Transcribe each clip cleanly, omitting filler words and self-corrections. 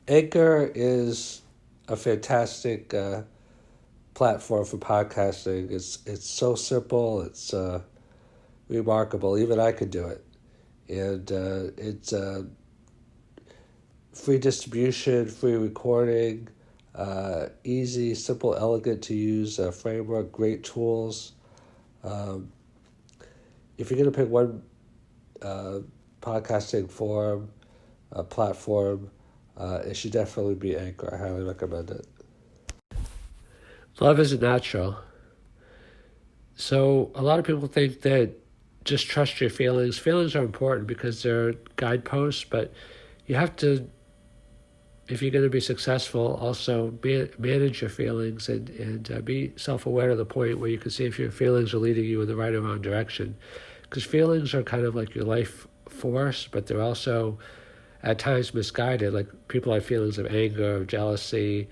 Anchor is a fantastic platform for podcasting. It's so simple. It's remarkable. Even I could do it, and it's free distribution, free recording, easy, simple, elegant to use framework, great tools. Um, if you're going to pick one podcasting forum, platform, it should definitely be Anchor. I highly recommend it. Love isn't natural. So a lot of people think that just trust your feelings. Feelings are important because they're guideposts, but you have to, if you're going to be successful, also manage your feelings and be self-aware to the point where you can see if your feelings are leading you in the right or wrong direction. Because feelings are kind of like your life force, but they're also at times misguided. Like people have feelings of anger, of jealousy.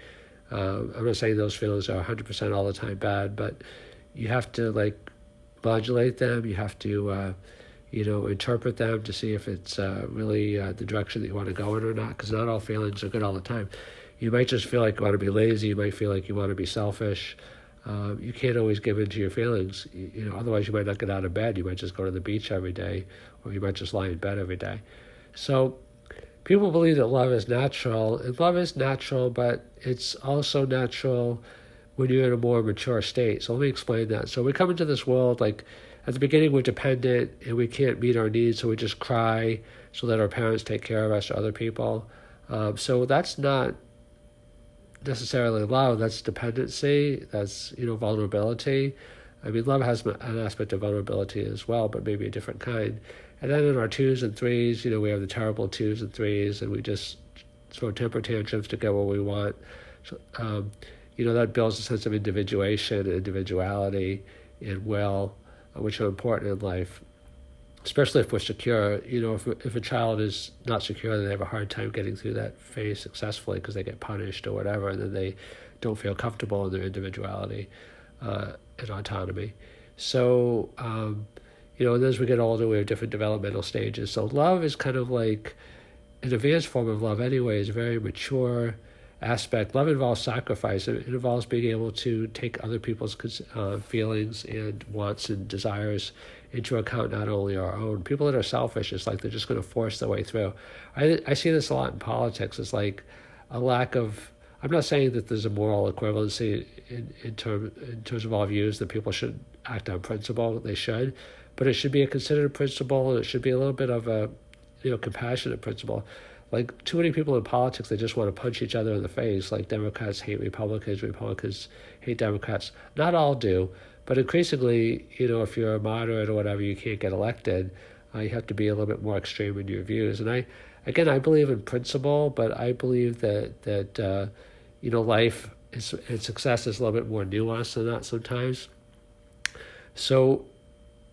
I'm not saying those feelings are 100% all the time bad, but you have to like modulate them. You have to, interpret them to see if it's really the direction that you want to go in or not, because not all feelings are good all the time. You might just feel like you want to be lazy. You might feel like you want to be selfish. You can't always give in to your feelings. Otherwise you might not get out of bed. You might just go to the beach every day, or you might just lie in bed every day. So people believe that love is natural, and love is natural, but it's also natural when you're in a more mature state. So let me explain that. So we come into this world, like at the beginning we're dependent and we can't meet our needs, so we just cry so that our parents take care of us or other people. So that's not necessarily love, that's dependency, that's vulnerability. I mean, love has an aspect of vulnerability as well, but maybe a different kind. And then in our twos and threes, we have the terrible twos and threes, and we just throw temper tantrums to get what we want. So, that builds a sense of individuation, individuality, and will, which are important in life, especially if we're secure. If a child is not secure, then they have a hard time getting through that phase successfully because they get punished or whatever, and then they don't feel comfortable in their individuality and autonomy. So, and as we get older, we have different developmental stages. So love is kind of like an advanced form of love anyway, is a very mature aspect. Love involves sacrifice. It involves being able to take other people's feelings and wants and desires into account, not only our own. People that are selfish, it's like they're just going to force their way through. I see this a lot in politics. It's like a lack of, I'm not saying that there's a moral equivalency in terms of all views that people should act on principle. They should. But it should be a considered principle, and it should be a little bit of a compassionate principle. Like too many people in politics, they just want to punch each other in the face. Like Democrats hate Republicans, Republicans hate Democrats. Not all do, but increasingly, if you're a moderate or whatever, you can't get elected. You have to be a little bit more extreme in your views. And I believe in principle, but I believe that life and success is a little bit more nuanced than that sometimes. So,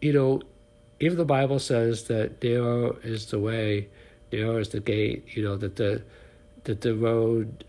even the Bible says that narrow is the way, narrow is the gate, that the road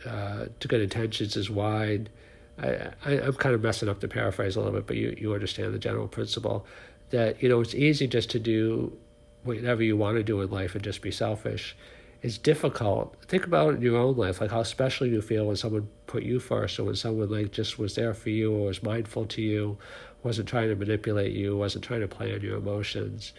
to good intentions is wide. I'm kind of messing up the paraphrase a little bit, but you understand the general principle that, it's easy just to do whatever you want to do in life and just be selfish. It's difficult. Think about it in your own life, like how special you feel when someone put you first, or when someone like just was there for you or was mindful to you, wasn't trying to manipulate you, wasn't trying to play on your emotions.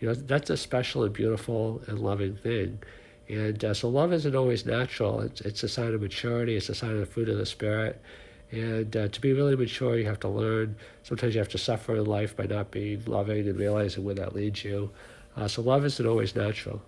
That's a special and beautiful and loving thing. And so love isn't always natural. It's a sign of maturity. It's a sign of the fruit of the Spirit. And to be really mature, you have to learn. Sometimes you have to suffer in life by not being loving and realizing where that leads you. So love isn't always natural.